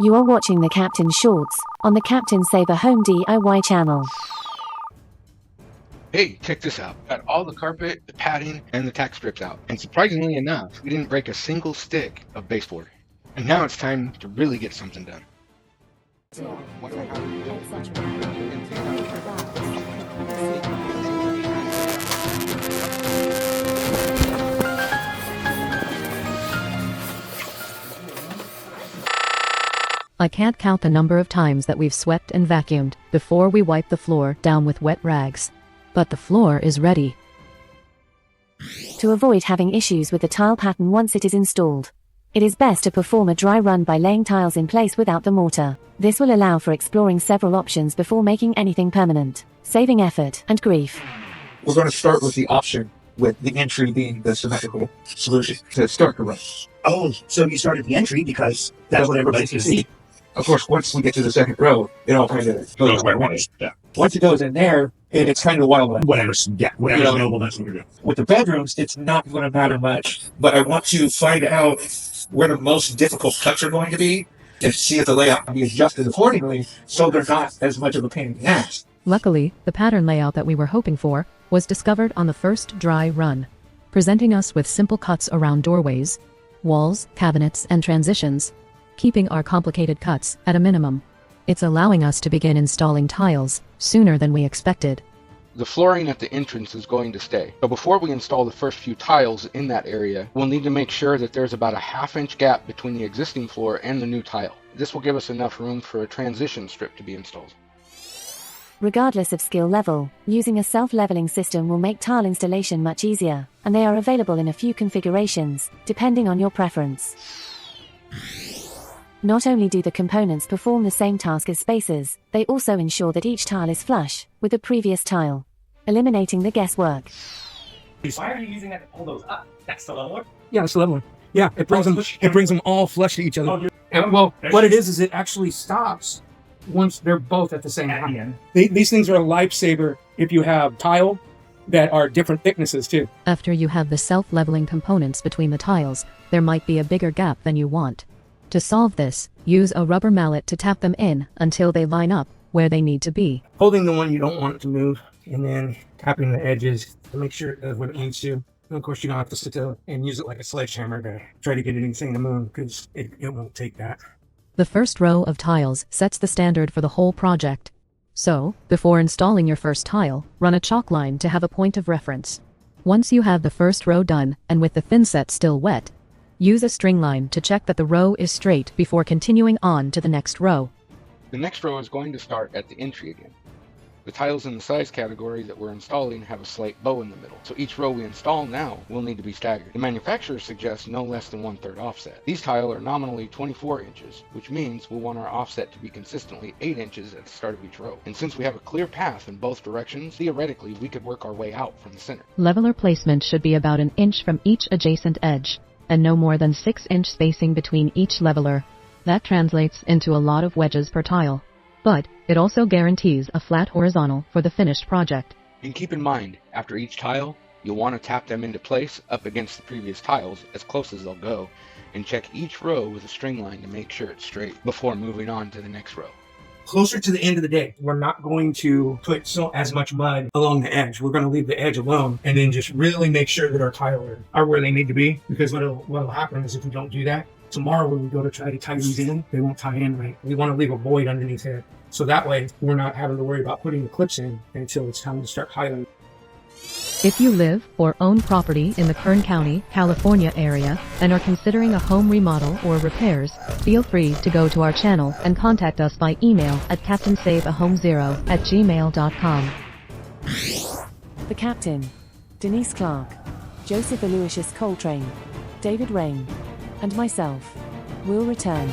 You are watching the Captain Shorts on the Captain Save a Home DIY channel. Hey, check this out. Got all the carpet, the padding, and the tack strips out. And surprisingly enough, we didn't break a single stick of baseboard. And now it's time to really get something done. I can't count the number of times that we've swept and vacuumed before we wipe the floor down with wet rags. But the floor is ready. To avoid having issues with the tile pattern once it is installed, it is best to perform a dry run by laying tiles in place without the mortar. This will allow for exploring several options before making anything permanent, saving effort and grief. We're going to start with the option with the entry being the symmetrical solution to start the run. Oh, so you started the entry because that's what everybody's going to see. Of course, once we get to the second row, it all kind of goes where it wants. Yeah. Once it goes in there, it's kind of wild west. Whatever's available, that's what we're doing. With the bedrooms, it's not going to matter much, but I want to find out where the most difficult cuts are going to be and see if the layout can be adjusted accordingly so they're not as much of a pain in the ass. Luckily, the pattern layout that we were hoping for was discovered on the first dry run, presenting us with simple cuts around doorways, walls, cabinets, and transitions, keeping our complicated cuts at a minimum. It's allowing us to begin installing tiles sooner than we expected. The flooring at the entrance is going to stay. So before we install the first few tiles in that area, we'll need to make sure that there's about a ½ inch gap between the existing floor and the new tile. This will give us enough room for a transition strip to be installed. Regardless of skill level, using a self-leveling system will make tile installation much easier, and they are available in a few configurations, depending on your preference. Not only do the components perform the same task as spacers, they also ensure that each tile is flush with the previous tile, eliminating the guesswork. Why are you using that to pull those up? That's the leveler? Yeah, it's the leveler. Yeah, it brings them all flush to each other. And well, what it is it actually stops once they're both at the same time. These things are a lifesaver if you have tile that are different thicknesses too. After you have the self-leveling components between the tiles, there might be a bigger gap than you want. To solve this, use a rubber mallet to tap them in until they line up where they need to be. Holding the one you don't want it to move, and then tapping the edges to make sure it does what it needs to. And of course, you don't have to sit there and use it like a sledgehammer to try to get anything to move, because it won't take that. The first row of tiles sets the standard for the whole project. So, before installing your first tile, run a chalk line to have a point of reference. Once you have the first row done, and with the thinset still wet, use a string line to check that the row is straight before continuing on to the next row. The next row is going to start at the entry again. The tiles in the size category that we're installing have a slight bow in the middle, so each row we install now will need to be staggered. The manufacturer suggests no less than 1/3 offset. These tiles are nominally 24 inches, which means we'll want our offset to be consistently 8 inches at the start of each row. And since we have a clear path in both directions, theoretically we could work our way out from the center. Leveler placement should be about 1 inch from each adjacent edge, and no more than 6-inch spacing between each leveler. That translates into a lot of wedges per tile. But it also guarantees a flat horizontal for the finished project. And keep in mind, after each tile, you'll want to tap them into place up against the previous tiles as close as they'll go, and check each row with a string line to make sure it's straight before moving on to the next row. Closer to the end of the day, we're not going to put as much mud along the edge. We're going to leave the edge alone and then just really make sure that our tile are where they need to be. Because what'll happen is if we don't do that, tomorrow when we go to try to tie these in, they won't tie in right. We want to leave a void underneath here. So that way, we're not having to worry about putting the clips in until it's time to start tiling. If you live or own property in the Kern County, California area and are considering a home remodel or repairs, feel free to go to our channel and contact us by email at captainsaveahome0@gmail.com. The Captain, Denise Clark, Joseph Aloysius Coltrane, David Rain, and myself will return.